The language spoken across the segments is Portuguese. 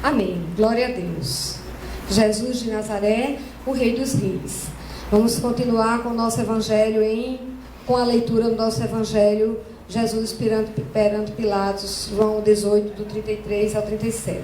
Amém. Glória a Deus. Jesus de Nazaré, o Rei dos Reis. Vamos continuar com o nosso evangelho com a leitura do nosso evangelho, Jesus perante Pilatos, João 18, do 33 ao 37.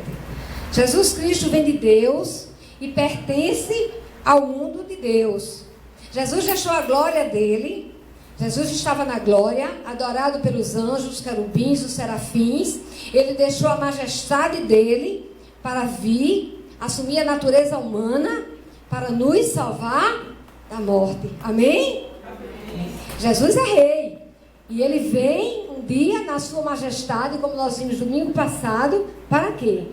Jesus Cristo vem de Deus e pertence ao mundo de Deus. Jesus deixou a glória dele. Jesus estava na glória, adorado pelos anjos, os querubins, os serafins. Ele deixou a majestade dele para vir, assumir a natureza humana, para nos salvar da morte. Amém? Amém. Jesus é rei. E ele vem um dia na sua majestade, como nós vimos domingo passado, para quê?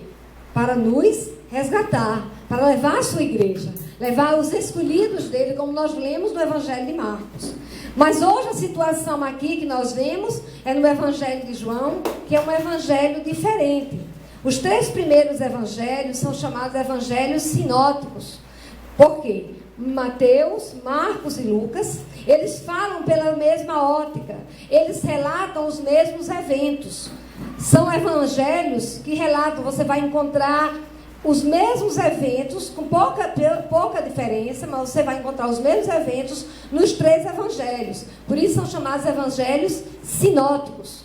Para nos resgatar, para levar a sua igreja, levar os escolhidos dele, como nós lemos no Evangelho de Marcos. Mas hoje a situação aqui que nós vemos é no Evangelho de João, que é um evangelho diferente. Os 3 primeiros evangelhos são chamados evangelhos sinóticos. Por quê? Mateus, Marcos e Lucas, eles falam pela mesma ótica. Eles relatam os mesmos eventos. São evangelhos que relatam, você vai encontrar os mesmos eventos, com pouca diferença, mas você vai encontrar os mesmos eventos nos 3 evangelhos. Por isso são chamados evangelhos sinóticos.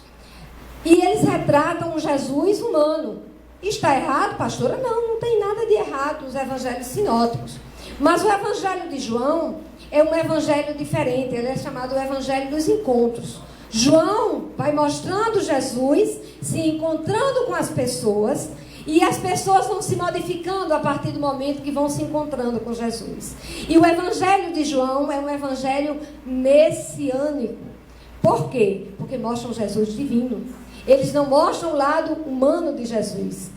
E eles retratam um Jesus humano. Está errado, pastora? Não tem nada de errado nos evangelhos sinóticos. Mas o evangelho de João é um evangelho diferente. Ele é chamado o evangelho dos encontros. João vai mostrando Jesus, se encontrando com as pessoas, e as pessoas vão se modificando a partir do momento que vão se encontrando com Jesus. E o evangelho de João é um evangelho messiânico. Por quê? Porque mostram Jesus divino. Eles não mostram o lado humano de Jesus.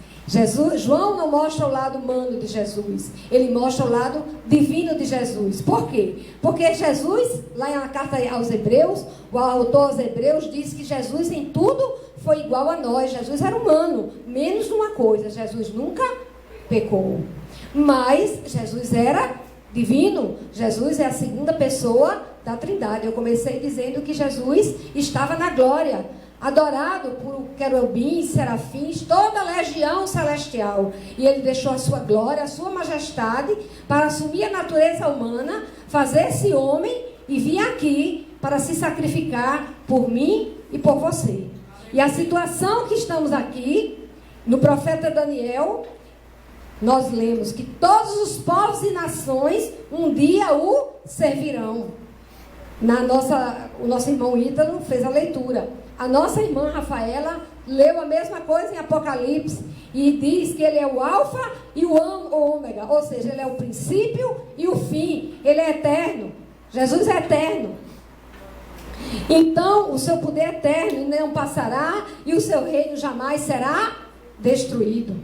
João não mostra o lado humano de Jesus. Ele mostra o lado divino de Jesus. Por quê? Porque Jesus, lá na carta aos Hebreus, o autor aos Hebreus diz que Jesus em tudo foi igual a nós. Jesus era humano, menos uma coisa: Jesus nunca pecou. Mas Jesus era divino. Jesus é a segunda pessoa da Trindade. Eu comecei dizendo que Jesus estava na glória, adorado por querubins, serafins, toda a legião celestial. E ele deixou a sua glória, a sua majestade, para assumir a natureza humana, fazer-se homem e vir aqui para se sacrificar por mim e por você. E a situação que estamos aqui, no profeta Daniel, nós lemos que todos os povos e nações um dia o servirão. O nosso irmão Ítalo fez a leitura. A nossa irmã Rafaela leu a mesma coisa em Apocalipse e diz que ele é o alfa e o ômega, ou seja, ele é o princípio e o fim. Ele é eterno. Jesus é eterno. Então, o seu poder é eterno não passará e o seu reino jamais será destruído.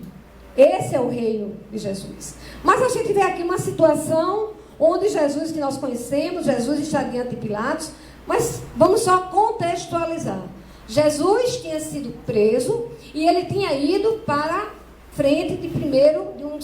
Esse é o reino de Jesus. Mas a gente vê aqui uma situação onde Jesus, que nós conhecemos, Jesus está diante de Pilatos, mas vamos só contextualizar. Jesus tinha sido preso e ele tinha ido para frente de um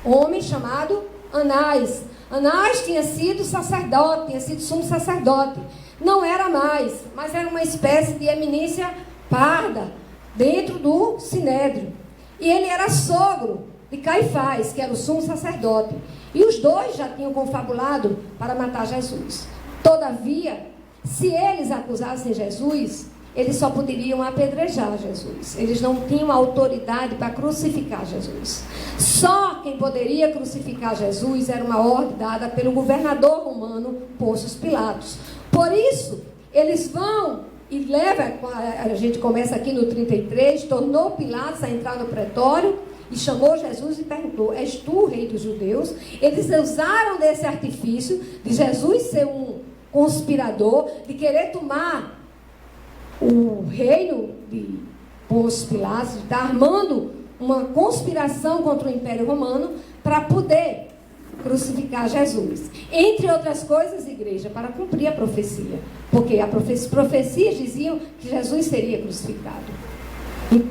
homem chamado Anás. Anás tinha sido sacerdote, tinha sido sumo sacerdote. Não era mais, mas era uma espécie de eminência parda dentro do Sinédrio. E ele era sogro de Caifás, que era o sumo sacerdote. E os dois já tinham confabulado para matar Jesus. Todavia, se eles acusassem Jesus, eles só poderiam apedrejar Jesus. Eles não tinham autoridade para crucificar Jesus. Só quem poderia crucificar Jesus era uma ordem dada pelo governador romano, Pôncio Pilatos. Por isso, eles vão e levam, a gente começa aqui no 33, tornou Pilatos a entrar no pretório e chamou Jesus e perguntou: és tu o rei dos judeus? Eles usaram desse artifício de Jesus ser um conspirador, de querer tomar o reino de Pôncio Pilatos, de estar armando uma conspiração contra o Império Romano para poder crucificar Jesus. Entre outras coisas, igreja, para cumprir a profecia. Porque as profecias diziam que Jesus seria crucificado.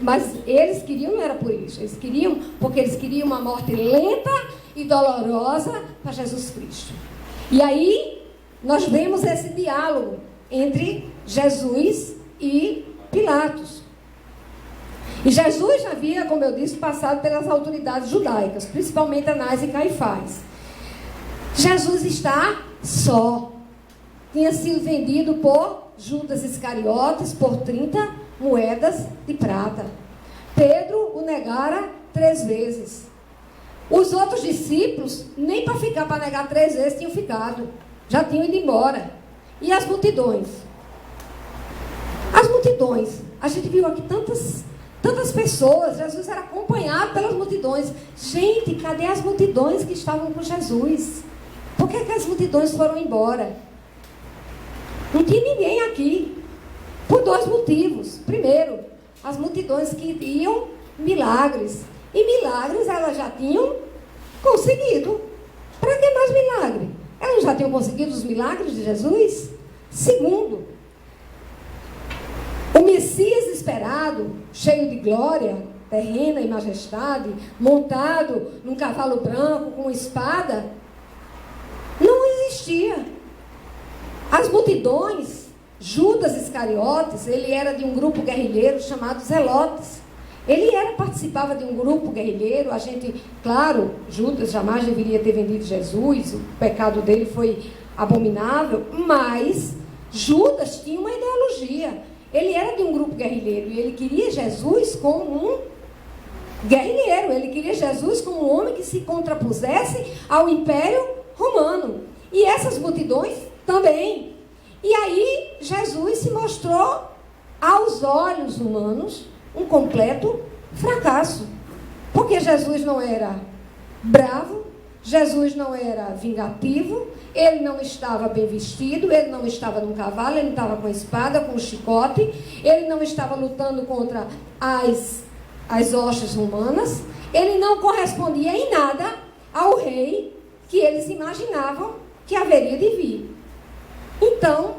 Mas eles queriam, não era por isso. Eles queriam, porque eles queriam uma morte lenta e dolorosa para Jesus Cristo. E aí, nós vemos esse diálogo entre Jesus e Pilatos. E Jesus havia, como eu disse, passado pelas autoridades judaicas, principalmente Anás e Caifás. Jesus está só. Tinha sido vendido por Judas Iscariotes por 30 moedas de prata. Pedro o negara 3 vezes. Os outros discípulos, nem para ficar para negar 3 vezes, tinham ficado. Já tinham ido embora. E as multidões? As multidões. A gente viu aqui tantas pessoas. Jesus era acompanhado pelas multidões. Gente, cadê as multidões que estavam com Jesus? Por que as multidões foram embora? Não tinha ninguém aqui. Por 2 motivos. Primeiro, as multidões queriam milagres. E milagres elas já tinham conseguido. Para que mais milagre? Elas já tinham conseguido os milagres de Jesus? Segundo, o Messias esperado, cheio de glória terrena e majestade, montado num cavalo branco com espada, não existia. As multidões, Judas Iscariotes, ele era de um grupo guerrilheiro chamado Zelotes. Ele participava de um grupo guerrilheiro. A gente, claro, Judas jamais deveria ter vendido Jesus, o pecado dele foi abominável, mas Judas tinha uma ideologia. Ele era de um grupo guerrilheiro e ele queria Jesus como um guerrilheiro. Ele queria Jesus como um homem que se contrapusesse ao Império Romano. E essas multidões também. E aí Jesus se mostrou aos olhos humanos um completo fracasso. Porque Jesus não era bravo, Jesus não era vingativo, ele não estava bem vestido, ele não estava num cavalo, ele não estava com espada, com chicote, ele não estava lutando contra as hostes romanas, ele não correspondia em nada ao rei que eles imaginavam que haveria de vir. Então,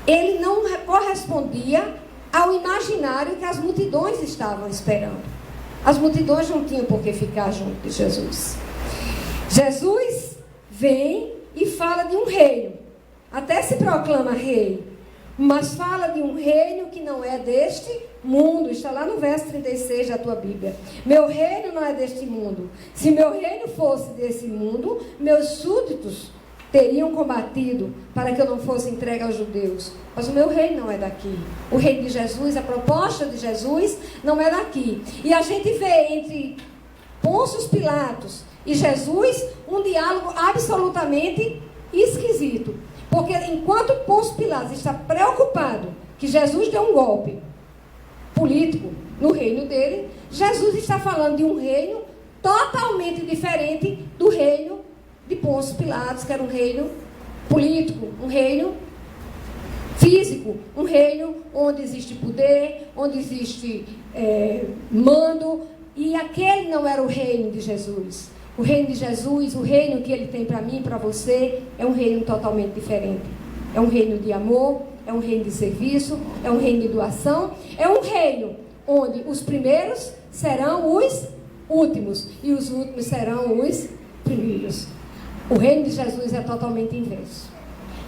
ele não correspondia ao imaginário que as multidões estavam esperando. As multidões não tinham por que ficar junto de Jesus. Jesus vem e fala de um reino. Até se proclama rei, mas fala de um reino que não é deste mundo. Está lá no verso 36 da tua Bíblia. Meu reino não é deste mundo. Se meu reino fosse desse mundo, meus súditos teriam combatido para que eu não fosse entregue aos judeus. Mas o meu reino não é daqui. O reino de Jesus, a proposta de Jesus não é daqui. E a gente vê entre Pôncio Pilatos e Jesus um diálogo absolutamente esquisito. Porque enquanto Pôncio Pilatos está preocupado que Jesus deu um golpe político no reino dele, Jesus está falando de um reino totalmente diferente do reino de Pôncio Pilatos, que era um reino político, um reino físico, um reino onde existe poder, onde existe mando, e aquele não era o reino de Jesus. O reino de Jesus, o reino que ele tem para mim e para você, é um reino totalmente diferente. É um reino de amor, é um reino de serviço, é um reino de doação, é um reino onde os primeiros serão os últimos e os últimos serão os primeiros. O reino de Jesus é totalmente inverso.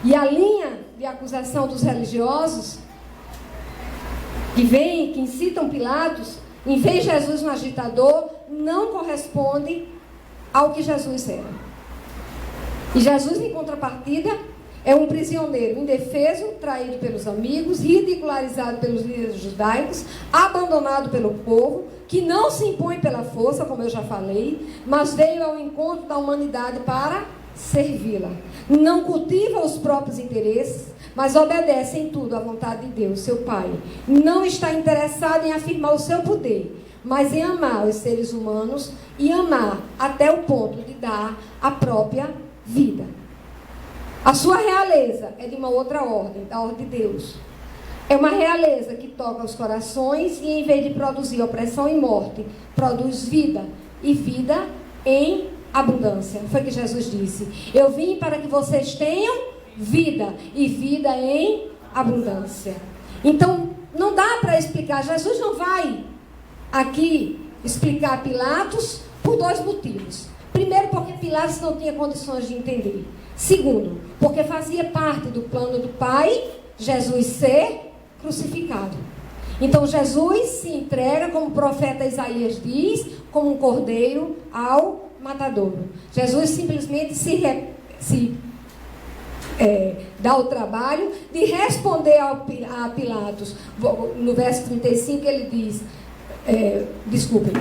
E a linha de acusação dos religiosos que incitam Pilatos, em vez de Jesus um agitador, não corresponde ao que Jesus era. E Jesus, em contrapartida, é um prisioneiro indefeso, traído pelos amigos, ridicularizado pelos líderes judaicos, abandonado pelo povo, que não se impõe pela força, como eu já falei, mas veio ao encontro da humanidade para servi-la. Não cultiva os próprios interesses, mas obedece em tudo à vontade de Deus, seu Pai. Não está interessado em afirmar o seu poder, mas em amar os seres humanos e amar até o ponto de dar a própria vida. A sua realeza é de uma outra ordem, da ordem de Deus. É uma realeza que toca os corações e, em vez de produzir opressão e morte, produz vida, e vida em abundância. Foi o que Jesus disse. Eu vim para que vocês tenham vida, e vida em abundância. Então, não dá para explicar. Jesus não vai aqui explicar Pilatos por 2 motivos. Primeiro, porque Pilatos não tinha condições de entender. Segundo, porque fazia parte do plano do Pai Jesus ser crucificado. Então Jesus se entrega, como o profeta Isaías diz, como um cordeiro ao matadouro. Jesus simplesmente dá o trabalho de responder a Pilatos. No verso 35 ele diz,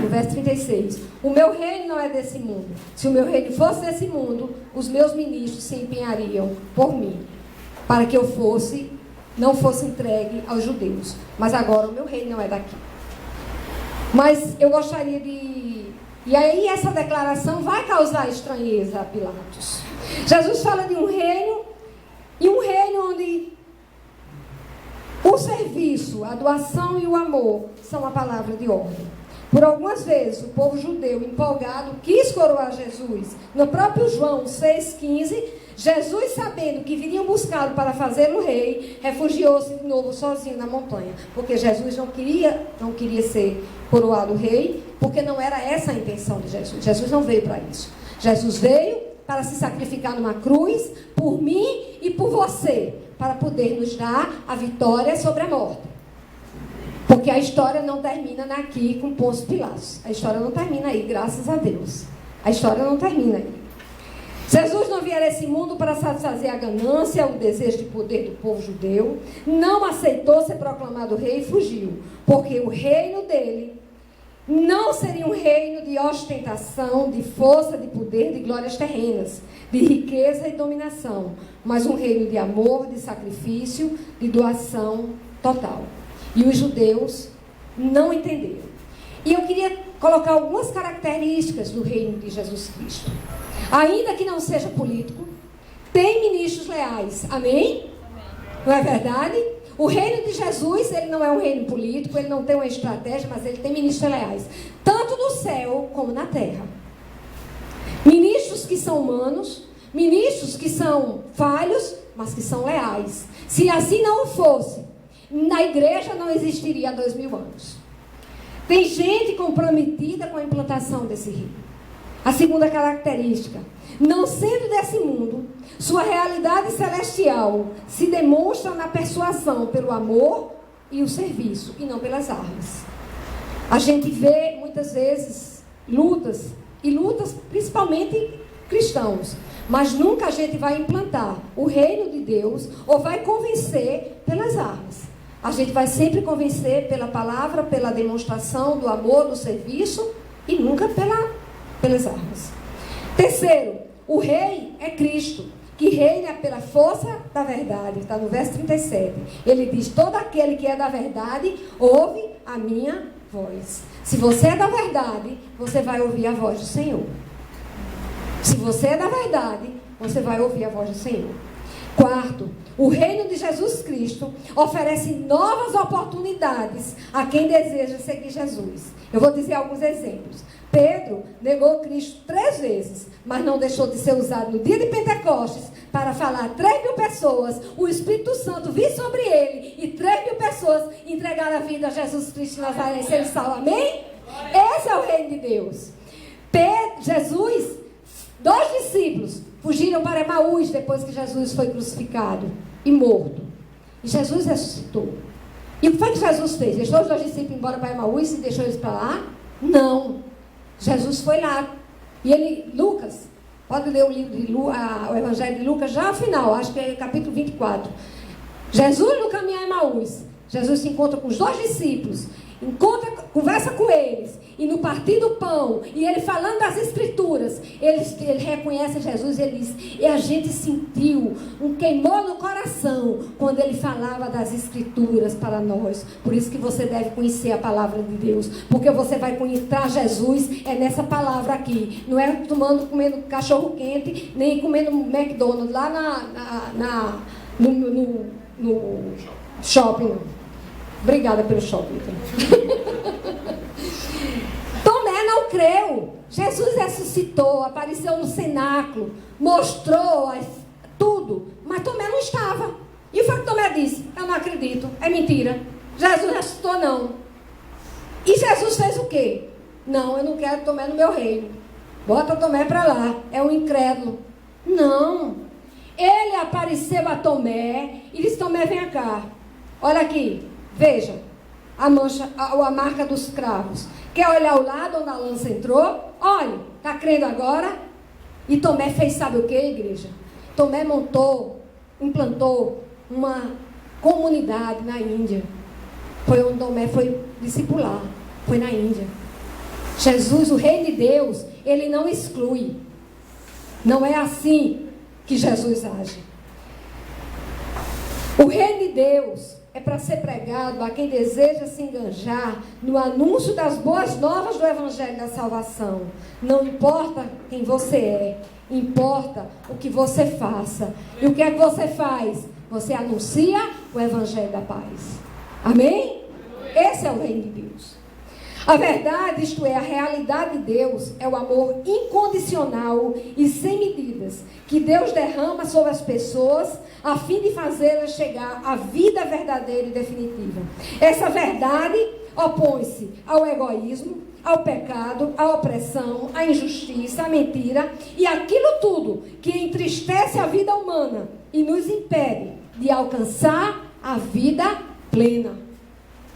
no verso 36, o meu reino não é desse mundo. Se o meu reino fosse desse mundo, os meus ministros se empenhariam por mim, para que eu não fosse entregue aos judeus. Mas agora o meu reino não é daqui. Mas eu gostaria de... E aí essa declaração vai causar estranheza a Pilatos. Jesus fala de um reino, e um reino onde o serviço, a doação e o amor são a palavra de ordem. Por algumas vezes, o povo judeu empolgado quis coroar Jesus. No próprio João 6,15, Jesus, sabendo que viriam buscá-lo para fazê-lo rei, refugiou-se de novo sozinho na montanha. Porque Jesus não queria ser coroado rei, porque não era essa a intenção de Jesus. Jesus não veio para isso. Jesus veio para se sacrificar numa cruz, por mim e por você, para poder nos dar a vitória sobre a morte. Porque a história não termina aqui com Pôncio Pilatos. A história não termina aí, graças a Deus. A história não termina aí. Jesus não viera a esse mundo para satisfazer a ganância, o desejo de poder do povo judeu. Não aceitou ser proclamado rei e fugiu. Porque o reino dele não seria um reino de ostentação, de força, de poder, de glórias terrenas, de riqueza e dominação, mas um reino de amor, de sacrifício, de doação total. E os judeus não entenderam. E eu queria colocar algumas características do reino de Jesus Cristo. Ainda que não seja político, tem ministros leais. Amém? Não é verdade? O reino de Jesus, ele não é um reino político, ele não tem uma estratégia, mas ele tem ministros leais, tanto no céu como na terra. Ministros que são humanos, ministros que são falhos, mas que são leais. Se assim não fosse, na igreja não existiria há 2000 anos. Tem gente comprometida com a implantação desse reino. A segunda característica, não sendo desse mundo, sua realidade celestial se demonstra na persuasão pelo amor e o serviço, e não pelas armas. A gente vê muitas vezes lutas, e lutas principalmente cristãos, mas nunca a gente vai implantar o reino de Deus ou vai convencer pelas armas. A gente vai sempre convencer pela palavra, pela demonstração do amor, do serviço, e nunca pelas armas. Terceiro, o rei é Cristo, que reina pela força da verdade. Está no verso 37. Ele diz, todo aquele que é da verdade, ouve a minha voz. Se você é da verdade, você vai ouvir a voz do Senhor. Se você é da verdade, você vai ouvir a voz do Senhor. Quarto, o reino de Jesus Cristo oferece novas oportunidades a quem deseja seguir Jesus. Eu vou dizer alguns exemplos. Pedro negou Cristo 3 vezes, mas não deixou de ser usado no dia de Pentecostes para falar a 3.000 pessoas, o Espírito Santo vir sobre ele e 3.000 pessoas entregaram a vida a Jesus Cristo de Nazaré e ser salvo. Amém? Esse é o reino de Deus. Jesus, 2 discípulos fugiram para Emaús depois que Jesus foi crucificado e morto. E Jesus ressuscitou. E o que foi que Jesus fez? Deixou os 2 discípulos embora para Emaús e deixou eles para lá? Não. Jesus foi lá. E ele, Lucas, pode ler o livro de o Evangelho de Lucas já ao final, acho que é capítulo 24. Jesus no caminho a Emaús. Jesus se encontra com os 2 discípulos, conversa com eles, e no partir do pão, e ele falando das escrituras, ele reconhece Jesus, ele diz, e a gente sentiu um queimou no coração, quando ele falava das escrituras para nós. Por isso que você deve conhecer a palavra de Deus, porque você vai conhecer Jesus, é nessa palavra aqui, não é comendo cachorro quente, nem comendo McDonald's, lá no shopping. Obrigada pelo shopping. Tomé não creu. Jesus ressuscitou, apareceu no cenáculo, mostrou tudo, mas Tomé não estava. E o que Tomé disse? Eu não acredito, é mentira. Jesus ressuscitou não. E Jesus fez o quê? Não, eu não quero Tomé no meu reino. Bota Tomé para lá, é um incrédulo. Não. Ele apareceu a Tomé e disse, Tomé, vem cá. Olha aqui. Veja, a mancha, a marca dos cravos. Quer olhar o lado onde a lança entrou? Olhe, está crendo agora? E Tomé fez, sabe o que, igreja? Tomé implantou uma comunidade na Índia. Foi onde Tomé foi discipular. Foi na Índia. Jesus, o reino de Deus, ele não exclui. Não é assim que Jesus age. O reino de Deus é para ser pregado a quem deseja se enganjar no anúncio das boas novas do Evangelho da Salvação. Não importa quem você é, importa o que você faça. E o que é que você faz? Você anuncia o Evangelho da paz. Amém? Esse é o reino de Deus. A verdade, isto é, a realidade de Deus, é o amor incondicional e sem medidas que Deus derrama sobre as pessoas a fim de fazê-las chegar à vida verdadeira e definitiva. Essa verdade opõe-se ao egoísmo, ao pecado, à opressão, à injustiça, à mentira e aquilo tudo que entristece a vida humana e nos impede de alcançar a vida plena.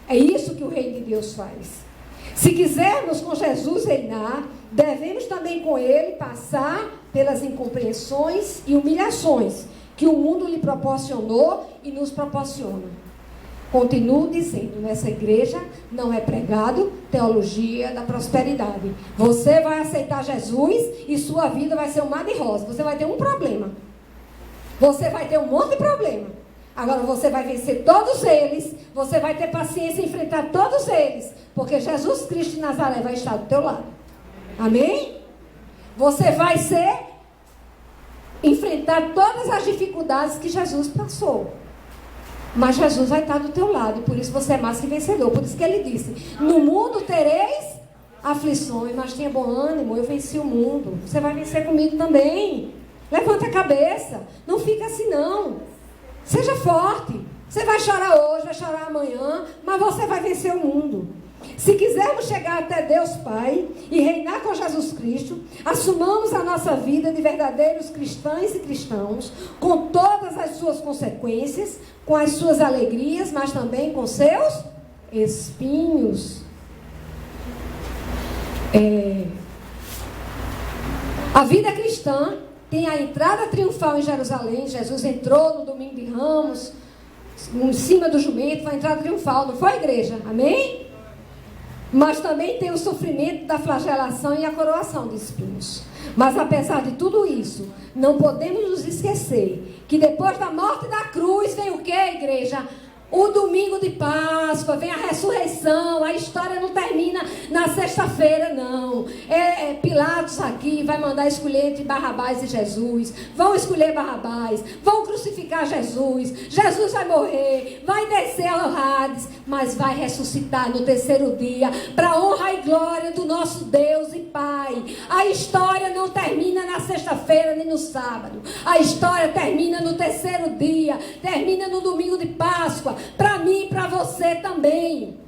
É isso que o reino de Deus faz. Se quisermos com Jesus reinar, devemos também com ele passar pelas incompreensões e humilhações que o mundo lhe proporcionou e nos proporciona. Continuo dizendo, nessa igreja não é pregado teologia da prosperidade. Você vai aceitar Jesus e sua vida vai ser um mar de rosa. Você vai ter um problema. Você vai ter um monte de problema. Agora você vai vencer todos eles, você vai ter paciência em enfrentar todos eles, porque Jesus Cristo de Nazaré vai estar do teu lado. Amém? Você vai enfrentar todas as dificuldades que Jesus passou. Mas Jesus vai estar do teu lado, por isso você é mais que vencedor. Por isso que ele disse, no mundo tereis aflições, mas tenha bom ânimo, eu venci o mundo. Você vai vencer comigo também. Levanta a cabeça, não fica assim não. Seja forte. Você vai chorar hoje, vai chorar amanhã, mas você vai vencer o mundo. Se quisermos chegar até Deus Pai e reinar com Jesus Cristo, assumamos a nossa vida de verdadeiros cristãos e cristãos, com todas as suas consequências, com as suas alegrias, mas também com seus espinhos. A vida cristã tem a entrada triunfal em Jerusalém. Jesus entrou no domingo de Ramos, em cima do jumento, foi a entrada triunfal, não foi, igreja? Amém? Mas também tem o sofrimento da flagelação e a coroação de espinhos. Mas apesar de tudo isso, não podemos nos esquecer que depois da morte da cruz vem o que, igreja? O domingo de Páscoa, vem a ressurreição. A história não termina na sexta-feira, não. Pilatos aqui vai mandar escolher entre Barrabás e Jesus. Vão escolher Barrabás, vão crucificar Jesus. Jesus vai morrer, vai descer ao Hades, mas vai ressuscitar no terceiro dia, para a honra e glória do nosso Deus e Pai. A história não termina na sexta-feira nem no sábado. A história termina no terceiro dia, termina no domingo de Páscoa. Para mim e para você também.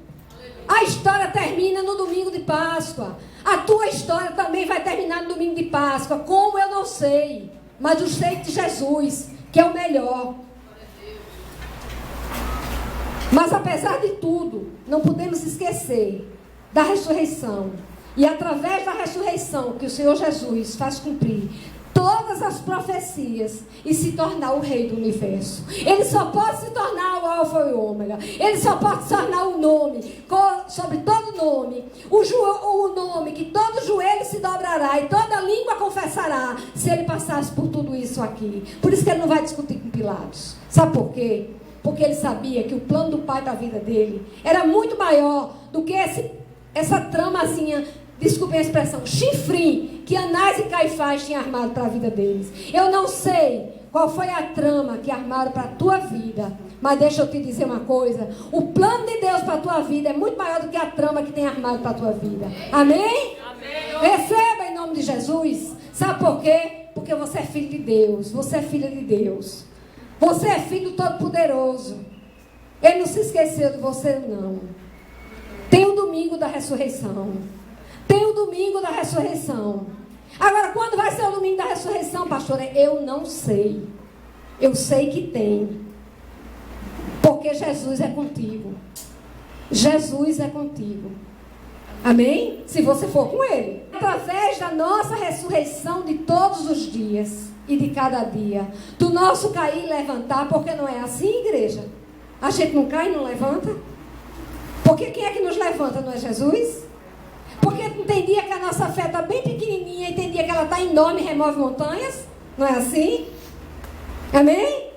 A história termina no domingo de Páscoa. A tua história também vai terminar no domingo de Páscoa. Como eu não sei, mas eu sei de Jesus, que é o melhor. Mas apesar de tudo, não podemos esquecer da ressurreição. E através da ressurreição que o Senhor Jesus faz cumprir todas as profecias e se tornar o rei do universo. Ele só pode se tornar o alfa e o ômega. Ele só pode se tornar o nome, sobre todo nome, o nome que todo joelho se dobrará e toda língua confessará, se ele passasse por tudo isso aqui. Por isso que ele não vai discutir com Pilatos. Sabe por quê? Porque ele sabia que o plano do Pai para a vida dele era muito maior do que essa tramazinha, desculpem a expressão, chifrinho, que Anás e Caifás tinham armado para a vida deles. Eu não sei qual foi a trama que armaram para a tua vida, mas deixa eu te dizer uma coisa: o plano de Deus para a tua vida é muito maior do que a trama que tem armado para a tua vida. Amém? Amém? Receba em nome de Jesus. Sabe por quê? Porque você é filho de Deus, você é filha de Deus, você é filho do Todo-Poderoso. Ele não se esqueceu de você, não. Tem o domingo da ressurreição. Tem o domingo da ressurreição. Agora, quando vai ser o domingo da ressurreição, pastora? Eu não sei. Eu sei que tem. Porque Jesus é contigo. Jesus é contigo. Amém? Se você for com Ele. Através da nossa ressurreição de todos os dias e de cada dia. Do nosso cair e levantar, porque não é assim, igreja? A gente não cai e não levanta? Porque quem é que nos levanta, não é Jesus? Porque não tem dia que a nossa fé está bem pequenininha e tem dia que ela está enorme e remove montanhas? Não é assim? Amém?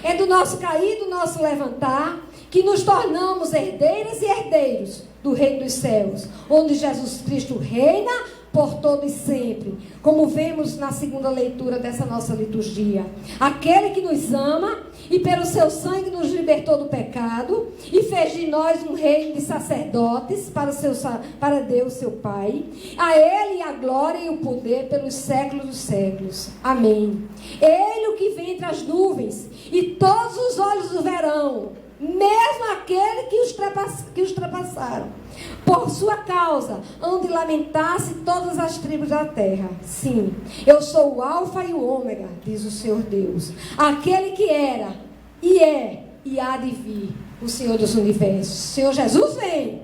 É do nosso cair, do nosso levantar, que nos tornamos herdeiras e herdeiros do reino dos céus, onde Jesus Cristo reina por todo e sempre, como vemos na segunda leitura dessa nossa liturgia. Aquele que nos ama e pelo seu sangue nos libertou do pecado e fez de nós um reino de sacerdotes para Deus seu Pai. A Ele a glória e o poder pelos séculos dos séculos. Amém. Ele o que vem entre as nuvens e todos os olhos o verão, mesmo aquele que os ultrapassaram. Por sua causa, hão de lamentar-se todas as tribos da terra. Sim, eu sou o alfa e o ômega, diz o Senhor Deus. Aquele que era, e é, e há de vir, o Senhor dos universos. O Senhor Jesus vem.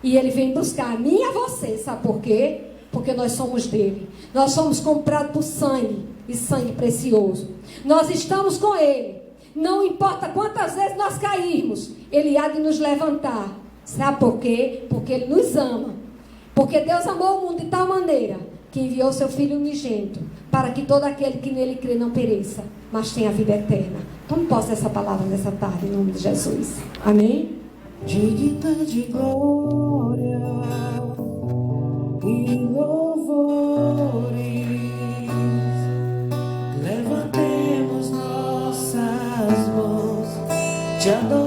E Ele vem buscar a mim e a você. Sabe por quê? Porque nós somos dele. Nós somos comprados por sangue, e sangue precioso. Nós estamos com Ele. Não importa quantas vezes nós cairmos, Ele há de nos levantar. Sabe por quê? Porque Ele nos ama. Porque Deus amou o mundo de tal maneira que enviou seu Filho unigênito, para que todo aquele que nele crê não pereça, mas tenha a vida eterna. Tome posse dessa palavra nessa tarde, em nome de Jesus. Amém? Digna de glória e louvores, levantemos nossas mãos, te adoramos.